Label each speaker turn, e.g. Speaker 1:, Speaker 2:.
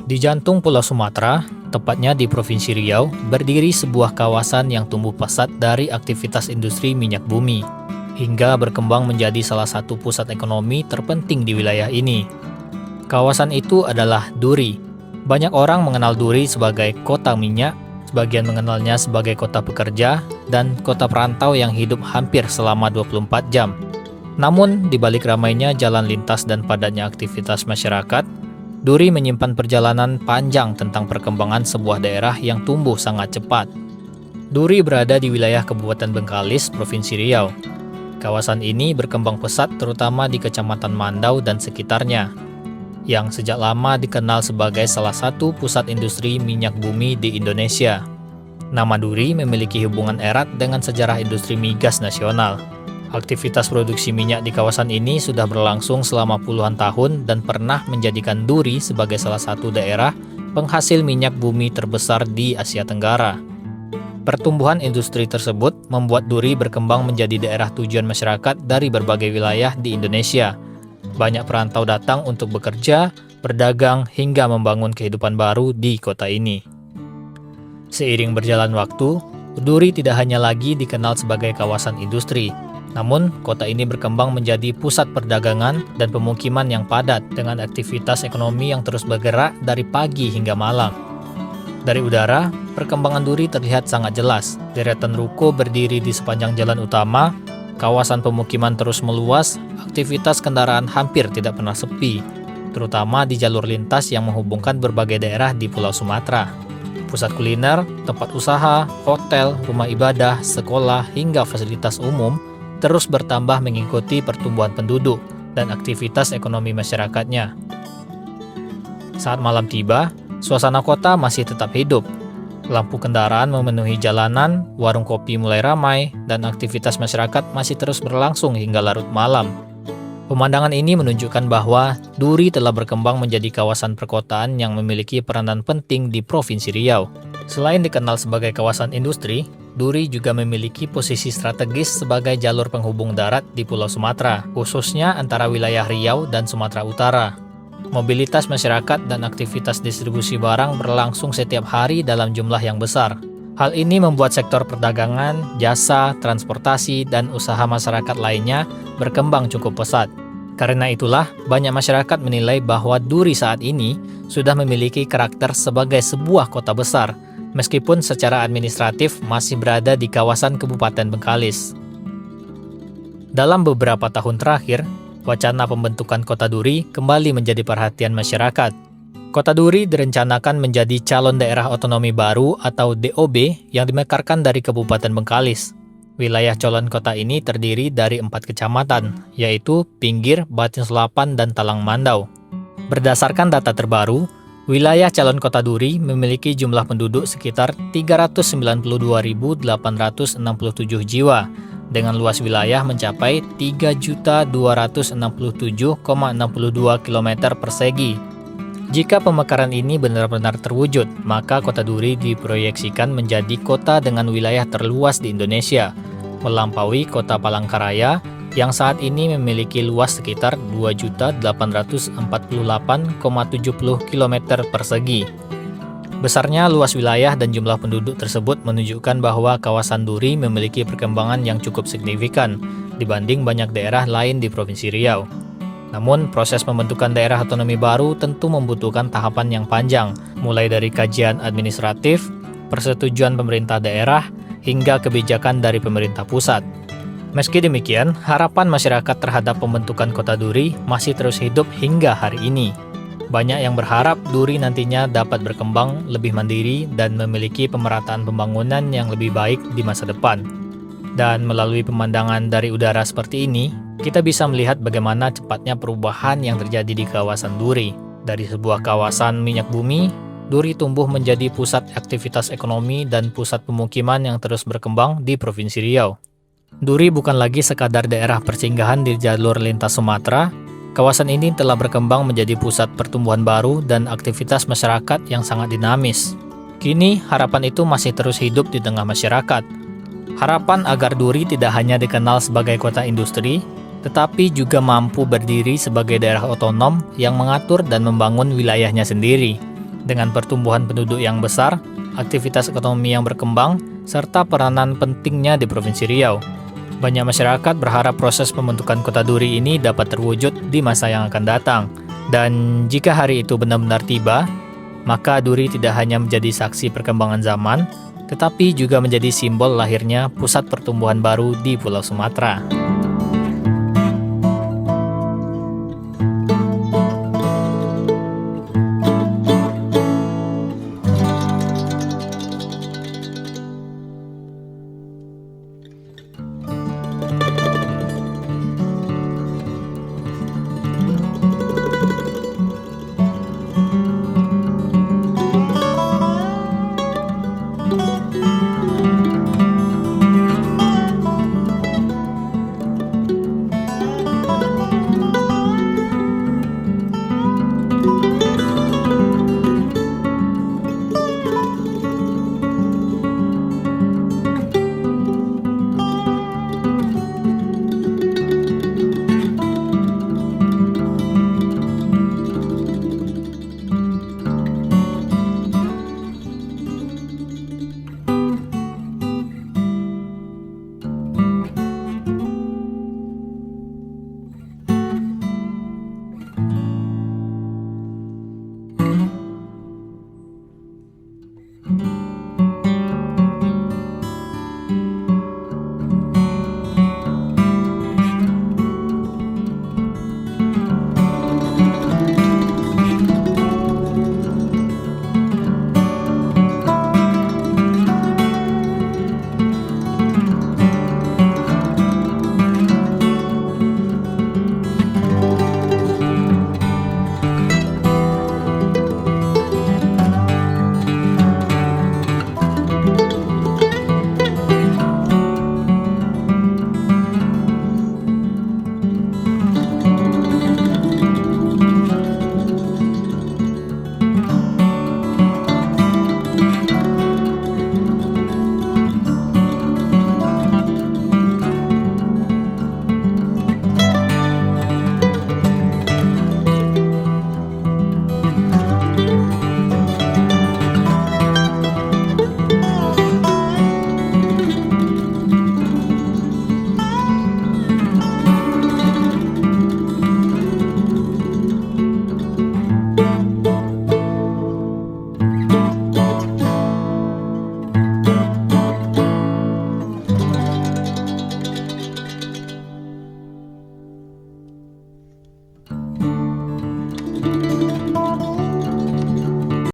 Speaker 1: Di jantung Pulau Sumatera, tepatnya di Provinsi Riau, berdiri sebuah kawasan yang tumbuh pesat dari aktivitas industri minyak bumi, hingga berkembang menjadi salah satu pusat ekonomi terpenting di wilayah ini. Kawasan itu adalah Duri. Banyak orang mengenal Duri sebagai kota minyak, sebagian mengenalnya sebagai kota pekerja, dan kota perantau yang hidup hampir selama 24 jam. Namun, di balik ramainya jalan lintas dan padatnya aktivitas masyarakat, Duri menyimpan perjalanan panjang tentang perkembangan sebuah daerah yang tumbuh sangat cepat. Duri berada di wilayah Kabupaten Bengkalis, Provinsi Riau. Kawasan ini berkembang pesat terutama di Kecamatan Mandau dan sekitarnya, yang sejak lama dikenal sebagai salah satu pusat industri minyak bumi di Indonesia. Nama Duri memiliki hubungan erat dengan sejarah industri migas nasional. Aktivitas produksi minyak di kawasan ini sudah berlangsung selama puluhan tahun dan pernah menjadikan Duri sebagai salah satu daerah penghasil minyak bumi terbesar di Asia Tenggara. Pertumbuhan industri tersebut membuat Duri berkembang menjadi daerah tujuan masyarakat dari berbagai wilayah di Indonesia. Banyak perantau datang untuk bekerja, berdagang, hingga membangun kehidupan baru di kota ini. Seiring berjalan waktu, Duri tidak hanya lagi dikenal sebagai kawasan industri, namun kota ini berkembang menjadi pusat perdagangan dan pemukiman yang padat dengan aktivitas ekonomi yang terus bergerak dari pagi hingga malam. Dari udara, perkembangan Duri terlihat sangat jelas. Deretan ruko berdiri di sepanjang jalan utama, kawasan pemukiman terus meluas, aktivitas kendaraan hampir tidak pernah sepi, terutama di jalur lintas yang menghubungkan berbagai daerah di Pulau Sumatera. Pusat kuliner, tempat usaha, hotel, rumah ibadah, sekolah, hingga fasilitas umum terus bertambah mengikuti pertumbuhan penduduk dan aktivitas ekonomi masyarakatnya. Saat malam tiba, suasana kota masih tetap hidup. Lampu kendaraan memenuhi jalanan, warung kopi mulai ramai, dan aktivitas masyarakat masih terus berlangsung hingga larut malam. Pemandangan ini menunjukkan bahwa Duri telah berkembang menjadi kawasan perkotaan yang memiliki peranan penting di Provinsi Riau. Selain dikenal sebagai kawasan industri, Duri juga memiliki posisi strategis sebagai jalur penghubung darat di Pulau Sumatera, khususnya antara wilayah Riau dan Sumatera Utara. Mobilitas masyarakat dan aktivitas distribusi barang berlangsung setiap hari dalam jumlah yang besar. Hal ini membuat sektor perdagangan, jasa, transportasi, dan usaha masyarakat lainnya berkembang cukup pesat. Karena itulah, banyak masyarakat menilai bahwa Duri saat ini sudah memiliki karakter sebagai sebuah kota besar, meskipun secara administratif masih berada di kawasan Kabupaten Bengkalis. Dalam beberapa tahun terakhir, wacana pembentukan Kota Duri kembali menjadi perhatian masyarakat. Kota Duri direncanakan menjadi calon daerah otonomi baru atau DOB yang dimekarkan dari Kabupaten Bengkalis. Wilayah calon kota ini terdiri dari 4 kecamatan, yaitu Pinggir, Batin Selapan, dan Talang Mandau. Berdasarkan data terbaru, wilayah calon kota Duri memiliki jumlah penduduk sekitar 392.867 jiwa, dengan luas wilayah mencapai 3.267,62 km persegi. Jika pemekaran ini benar-benar terwujud, maka kota Duri diproyeksikan menjadi kota dengan wilayah terluas di Indonesia, melampaui kota Palangkaraya yang saat ini memiliki luas sekitar 2.848,70 km persegi. Besarnya luas wilayah dan jumlah penduduk tersebut menunjukkan bahwa kawasan Duri memiliki perkembangan yang cukup signifikan dibanding banyak daerah lain di Provinsi Riau. Namun, proses pembentukan daerah otonomi baru tentu membutuhkan tahapan yang panjang, mulai dari kajian administratif, persetujuan pemerintah daerah, hingga kebijakan dari pemerintah pusat. Meski demikian, harapan masyarakat terhadap pembentukan Kota Duri masih terus hidup hingga hari ini. Banyak yang berharap Duri nantinya dapat berkembang lebih mandiri dan memiliki pemerataan pembangunan yang lebih baik di masa depan. Dan melalui pemandangan dari udara seperti ini, kita bisa melihat bagaimana cepatnya perubahan yang terjadi di kawasan Duri. Dari sebuah kawasan minyak bumi, Duri tumbuh menjadi pusat aktivitas ekonomi dan pusat pemukiman yang terus berkembang di Provinsi Riau. Duri bukan lagi sekadar daerah persinggahan di jalur lintas Sumatera. Kawasan ini telah berkembang menjadi pusat pertumbuhan baru dan aktivitas masyarakat yang sangat dinamis. Kini, harapan itu masih terus hidup di tengah masyarakat. Harapan agar Duri tidak hanya dikenal sebagai kota industri, tetapi juga mampu berdiri sebagai daerah otonom yang mengatur dan membangun wilayahnya sendiri. Dengan pertumbuhan penduduk yang besar, aktivitas ekonomi yang berkembang, serta peranan pentingnya di Provinsi Riau, banyak masyarakat berharap proses pembentukan Kota Duri ini dapat terwujud di masa yang akan datang. Dan jika hari itu benar-benar tiba, maka Duri tidak hanya menjadi saksi perkembangan zaman, tetapi juga menjadi simbol lahirnya pusat pertumbuhan baru di Pulau Sumatera.